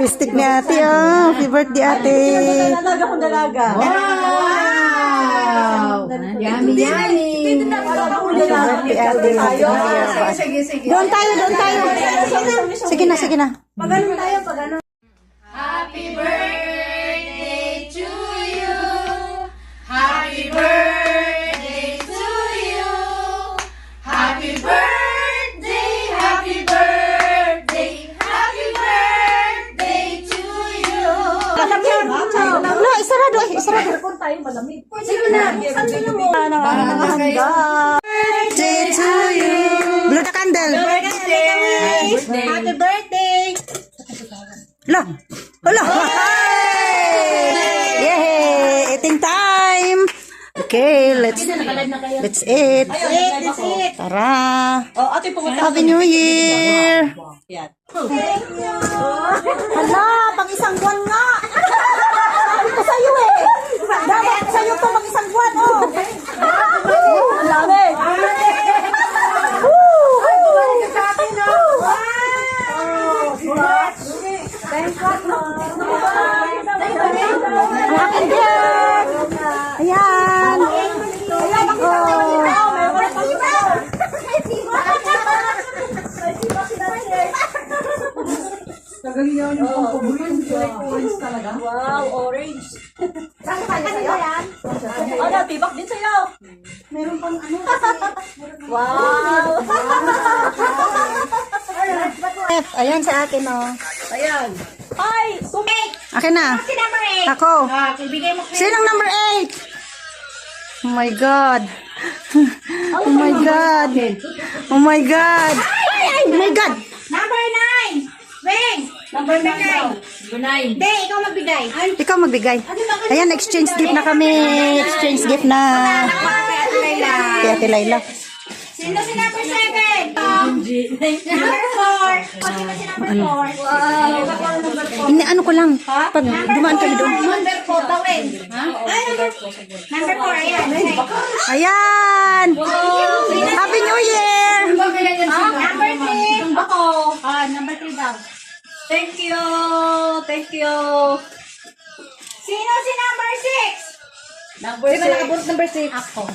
Lipstick ni ate, oh. Happy birthday, ate. Dalaga kung dalaga. Wow! Yummy, yummy! Happy birthday, ate. Sige. Doon tayo. Sige na. Pag-ano tayo, pag-ano. Happy birthday to you! Happy birthday to you! Happy birthday! Happy birthday! Happy birthday to you! No, isarado. Kung tayo malamig. Sige na! Birthday to you. Blow the candle. Happy birthday! Hala. Yay! Eating time. Okay, let's eat. Tara. Oh, ate pumunta. Happy New Year. Yan. Hala, pang isang buwan nga. Sabi ko sa'yo eh. Dapat sa'yo to pang isang buwan, oh. Ang dami. Ang aking girl. Ayan. Wow, orange. Saan kaya sa'yo? Ano, tibak din sa'yo. Meron pang ano. Wow. Ayan sa akin, oh. Ayan. Ay, sumik. Akin na. Si number 8. Ako. Bigay mo. Sinong number 8? Oh my God. Oh my God. Oh my God. Oh my God. Number 9. Wing. Number 9. Hindi, ikaw magbigay. Ikaw magbigay. Ayan, exchange gift na kami. Exchange gift na. Kaya Ate Laila. Sino si number 7? Number 4. Sino si number 4? Ini ano ko lang. Pag dumaan kami doon. Number 4, bawin. Ay, number 4, ayan. Ayan. Happy New Year. Number 3. Ako. Number 3 daw. Thank you. Sino si number 6? Number 6. Number 6. Ako.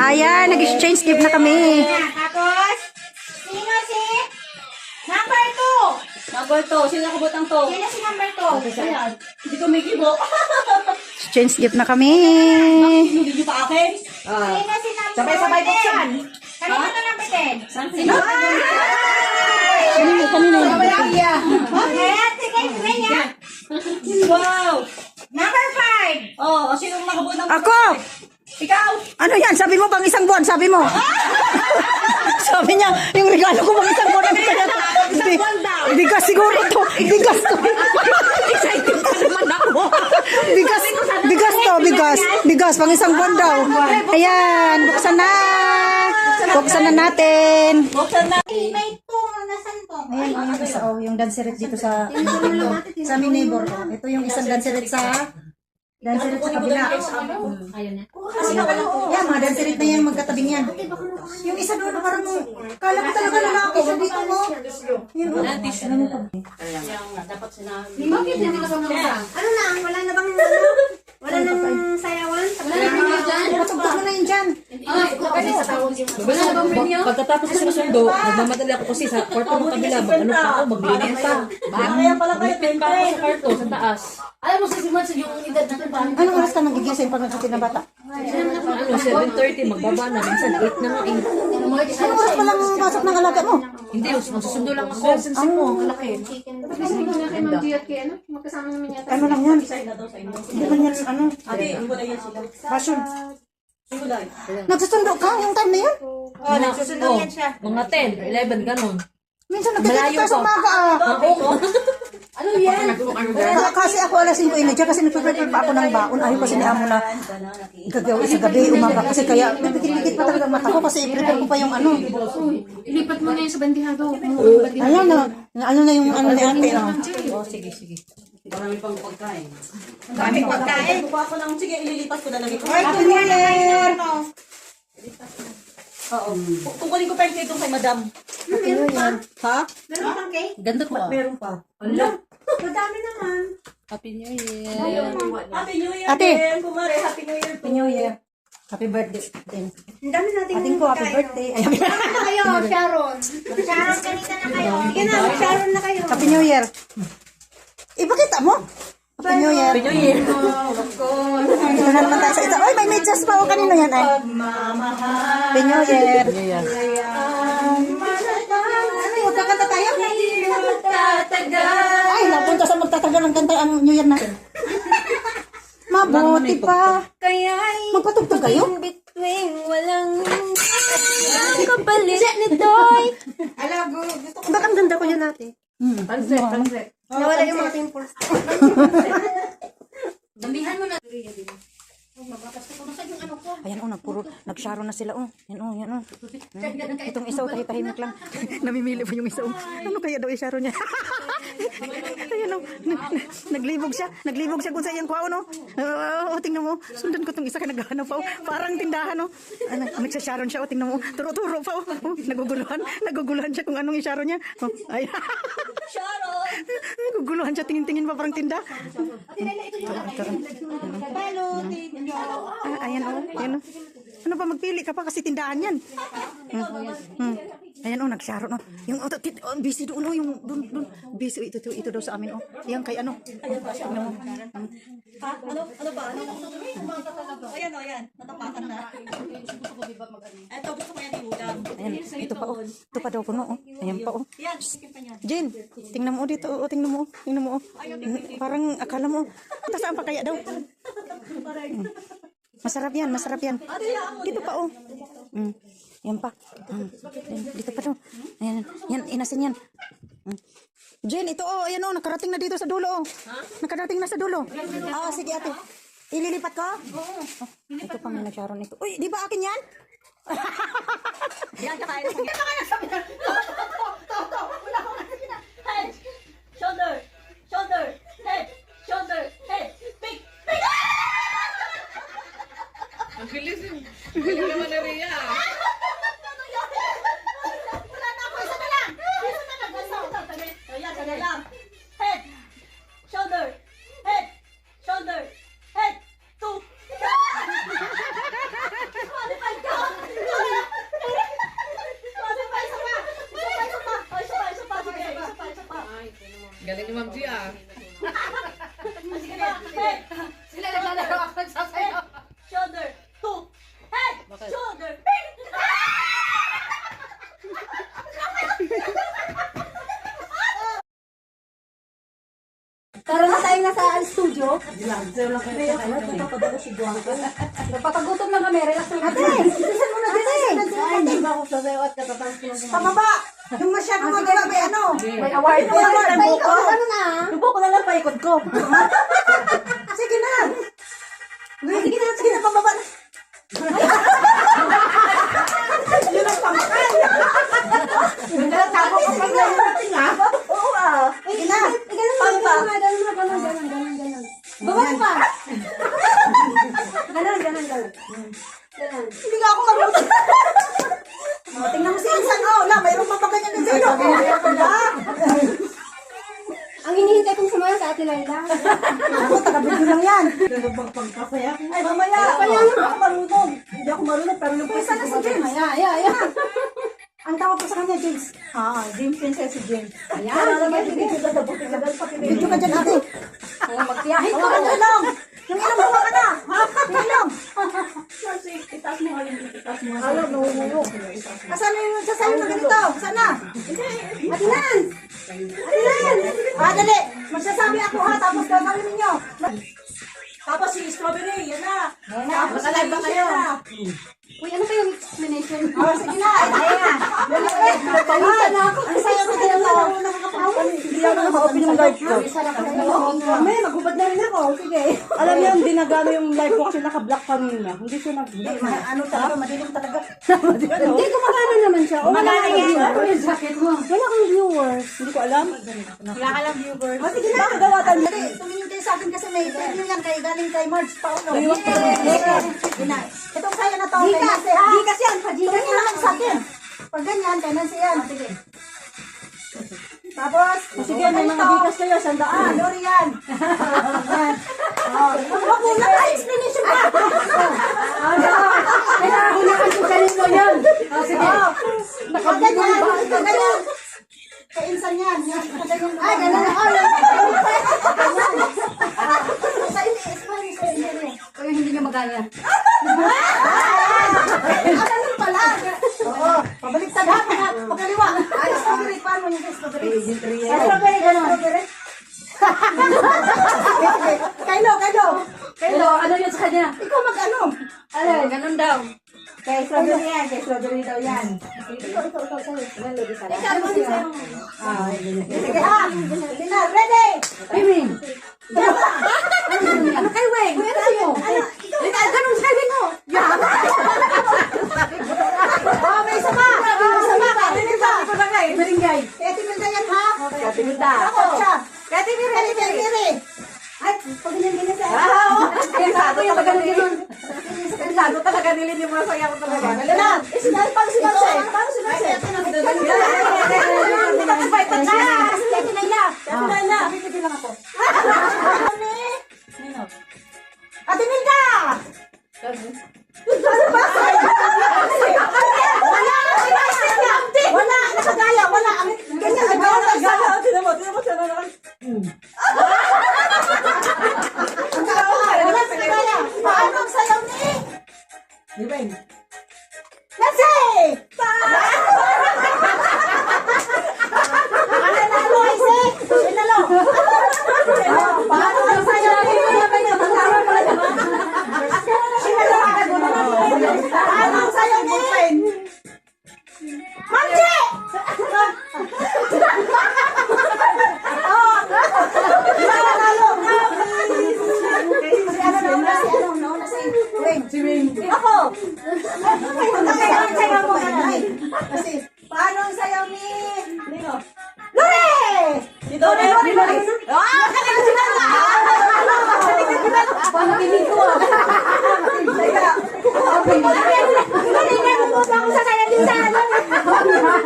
Ayan, nag-exchange gift na kami. Tapos, sino si number 2? Number 2. Sino nakabutang to? Sino si number 2? Ayan. Hindi ko may kibo. Exchange gift na kami. Hindi niyo pa akin? Sino si number 10? Sabay-sabay buksan. Kanino to number 10? Sino? Kanina yun. Ayan, sige, niya. Wow. Number 5. Oh, sino nakabutang? Ako. Ikaw. Ano yan? Sabi mo pang isang buwan, sabi mo. Sabi niya, yung regalo ko pang isang buwan. Bigas siguro to. Bigas to. Excited pa naman ako. Bigas, pang isang buwan daw. Ayan, buksan na natin. Buksan na. May ito, nasan to? Ayan, yung isa, yung dancerit dito sa aming neighbor. Ito yung isang dancerit sa kabila. Ayun na. Yan, mga dancerit na yan, magkatabi niyan. Yung isa doon, parang, kala ko talaga lalaki. Dito mo. Yun, Bakit hindi ka pa naman? Ano na? Wala na bang wala nang sayawan? patugtog mo na yun dyan. Wala na bang menu? Pagkatapos ko sinusundo, nagmamadali ako kasi sa kwarto ng kabila, ano pa ako, maglinis pa. Kaya pala kayo Magpipin pa ako sa kwarto, sa taas. Alam mo, sisimad sa yung edad natin pa. Anong oras ka nagigising pag nagsutin na bata? Ano, 7:30, magbaba na, minsan 8 na nga eh. Anong oras pa lang pasok ng alaga mo? Hindi, magsusundo lang ako. Sinsin mo, ang laki. Ano lang yan? Hindi man yan, ano? Passion. Nagsusundo ka yung time na yun? Nagsusundo yan siya. Mga 10, 11, ganun. Minsan nagkikita Malayo tayo sa pa. umaga ah. Ano yan? Kasi ako alas 5 inadya kasi nagpiprepare pa ako ng baon. Ayaw kasi ni Amo na gagawin sa gabi, umaga kasi kaya nagpikit pa talaga ang mata ko kasi i-prepare ko pa yung ano. Ilipat mo na yun sa bandihado. Ayan na, ano na yung ano ni ate. Oh, sige. Daming pagkain. Buka ko lang. Sige, ililipas ko na lang ito. Happy New Year! Oo. Kukunin ko pa yung cake kay madam. Happy New Year. Ha? Meron pang cake? Ganda ko ah. Meron pa. Madami naman. Happy New Year. Happy New Year Ate. din. Kumare, Happy New Year. Happy New Year. Happy birthday. Ang dami natin Ating ko, happy birthday. Ay, happy, na kayo, Sharon. Sharon, kanina na kayo. Sige na, Sharon na kayo. happy New Year. Ipakita mo. Happy New Year. Happy New Year. Ito na naman tayo sa isa. Ay, may medyas pa. O, kanino yan ay? Happy New Year. New Year. Ano, magkakanta tayo? Ay, napunta sa magtatagal ng kanta ang New Year natin. Mabuti pa. Kaya'y Magpatugtog kayo? between walang kapalit nito'y. Alam, gusto ko. Ba't ang ganda ko yan natin? Pansit, pansit. Nawala yung mga pimples. Dambihan mo na. Ayan, puro nag-sharo na sila, Yan, yan, Itong isa, tahimik lang. Namimili pa yung isa, Ano kaya daw i-sharo niya? Ayan, naglibog siya. Naglibog siya kung sa iyang kwao, tingnan mo. Sundan ko itong isa ka naghahanap pa, Parang tindahan, Nagsasharon siya, tingnan mo. Turo-turo pa, Naguguluhan siya kung anong i-sharo niya. Ay. Naguguluhan siya, tingin-tingin pa parang tinda. Ayan, ayan, Ano pa, magpili ka pa kasi tindahan yan. Ayan, nagsharo, Yung, busy doon, yung, doon. Busy, ito daw sa amin, Yan, kay ano. Tingnan mo. Ano ba? Ayan, ayan. Natapatan na. Ito, gusto ko yan iulam. Ayan, ito pa, Ito pa daw puno, Ayan pa, Yan, sikip pa niya. Jen, tingnan mo dito, tingnan mo, Parang akala mo, saan pa kaya daw? Masarap yan. Dito pa, Yan pa. Dito pa daw. Ayan, yan, inasin yan. Jen, ito, ayan, nakarating na dito sa dulo, Nakarating na sa dulo. Sige, ate. Ililipat ko? Oo. Ito pa, may nagsaron ito. Uy, di ba akin yan? Yan, tsaka ayun. Wala ko kasi na. Head, shoulder, shoulder, head, shoulder, head. Pick, pick. Ang bilis yung. Bilis naman na Rhea. Wala na ako, isa na lang. Ayan, isa na lang. Head, shoulder, head, shoulder, head, two. Qualify ka. Qualify, isa pa. Isa pa. Sige, isa pa. Galing ni Ma'am Gia. Sige na, head, Sila naglalaro ako sa sayo. shoulder, two, head, shoulder, pick. Karoon na tayo nasa studio. Napapagutom lang kami. Relax lang. Ate! Isisan mo na dito. Hindi ba ako sasayaw at katatapos ko lang. Pababa! Yung masyadong magawa, may ano? May award. May award. Ano na? Lubo ko na lang paikot ko. Sige na! Sige na, pababa na. Yun ang pangkal. Tapos ko pag lang ha? Oo ah. Sige na. Ganun pa. Ganun. Baba mo pa. Ganun. Hindi nga ako marunong. Tingnan mo si Insan. Mayroon pa ganyan din sa'yo. Ang hinihintay kong sumaya sa Ate Laila. Ako, taga-video lang yan. Ay, mamaya. Kaya ako marunong. Hindi ako marunong, pero yung pwesa na si James. Ay. Ang tawag ko sa kanya, James. James yan siya si James. Ayan. Video ka dyan, ate. Magtiyahin ko. Yung ilong. Yung ilong, hawa ka na. Yung ilong. Itaas mo. Alam, nahumulog. Asan na yung sasayo na ganito? Sana? Atinan! Dali. Magsasabi ako tapos gagawin ninyo. Tapos si strawberry, yan na. Tapos live ba kayo? Uy, ano pa yung explanation? Sige na. Ayan. Palitan na ako. Ang sayo ko din ako. Hindi ako naka-open yung live ko. May, magubad na rin ako. Sige. Alam niyo, hindi nagano yung live ko kasi naka-block kanina. Hindi siya nag-block. Ano talaga, madilim talaga. Hindi, gumagana naman siya. O, wala kang viewers. Wala kang viewers. Hindi ko alam. Sige na. Dali, tumingin kayo sa akin kasi may preview yan kay galing kay Marge Paulo. Itong sayo na to. Gikas yan. Tumingin lang sa akin. Pag ganyan, kanan siya. Sige. Tapos, sige, may mga bigas kayo, 100. Lori yan. Huwag mo na explanation pa. Hulihan ko kanino yan. Sige. Ganyan. Kainsan yan. Ay, ganun na. Sa ini-explain ko yun. Kaya hindi niya magaya. Ganun pala. Oo. Pabalik sa dapat. Pagkaliwa. Ay, strawberry. Paano yung strawberry? Strawberry, strawberry. Kailo. Pero ano yun sa kanya? Ikaw mag-ano? Ano, ganun daw. Kay strawberry yan. Kay strawberry daw yan. Ikaw. Ikaw sa'yo. Sige ha. Lina, ready? Pimin. Ano kay Weng? Ano sa'yo? Ikaw, ganun sabi mo. Oh, may isa pa. May isa pa. Meringay. Kaya Timilda yan ha. Kaya Timilda. Ako siya. Kaya Miri. Ay, pag ganyan siya. Kaya sabi yung magaling. Kaya talaga nilin yung mga saya ko talaga. Lina, paano sinasay? Paano sinasay? Hindi ka kapay pa na. Kaya Tinayla. Bibigyan lang ako. Nino. Ate Milda! Ano ba? Wala, nakagaya, wala. Ganyan, nakagaya. Tinan mo siya na lang. Wala, nakagaya. Paano ang sayaw ni? Lassie! Ano, Isaac? Sinalo. Paano ang sayaw ni? Paano ang sayaw ni? Manji! Si Wing. Ako! Paano ang sayaw ni? Nino? Lore! Lore! Kanina sinala! Paano pinig ko ah?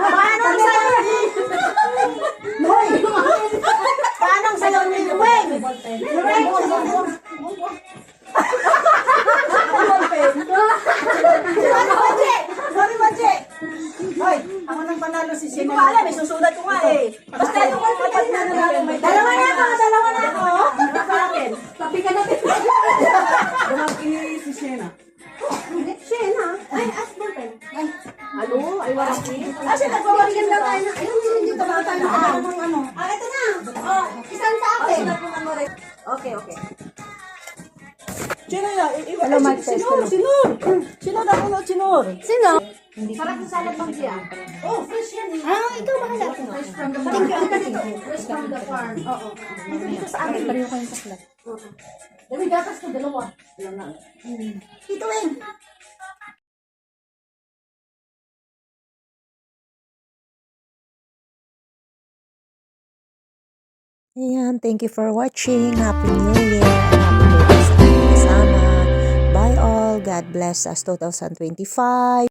Paano ang sayaw ni? Hoy! Paano ang sayaw ni Weng? Sorry, Manji! Hoy, ako nang panalo si Sina. Hindi ko alam, may susulat ko nga eh. Basta yung kapag na nanalo may dalawa na ako. Sa akin. Tapi ka natin. Si Shena. Shena? Ay, ballpen. Ay, Ano? Ay wala ki. kasi nagbabalikan lang tayo na. Ayun, hindi ka ba tayo ng ano? Ah, ito na. Oh, isang sa akin. Okay. Sino yan? Hello, Mike. Sino na ulo? Sino? Sarap sa salad bang siya? Oh, fresh yan eh. Ah, ikaw bahala. Fresh from the farm. Fresh from the farm. Oo. Dito sa akin. Pareho kayong saklat. Dami gatas ko, dalawa. Tito Weng. Ayan, thank you for watching. Happy New Year and Happy Birthday sa ating kasama. Bye all. God bless us 2025.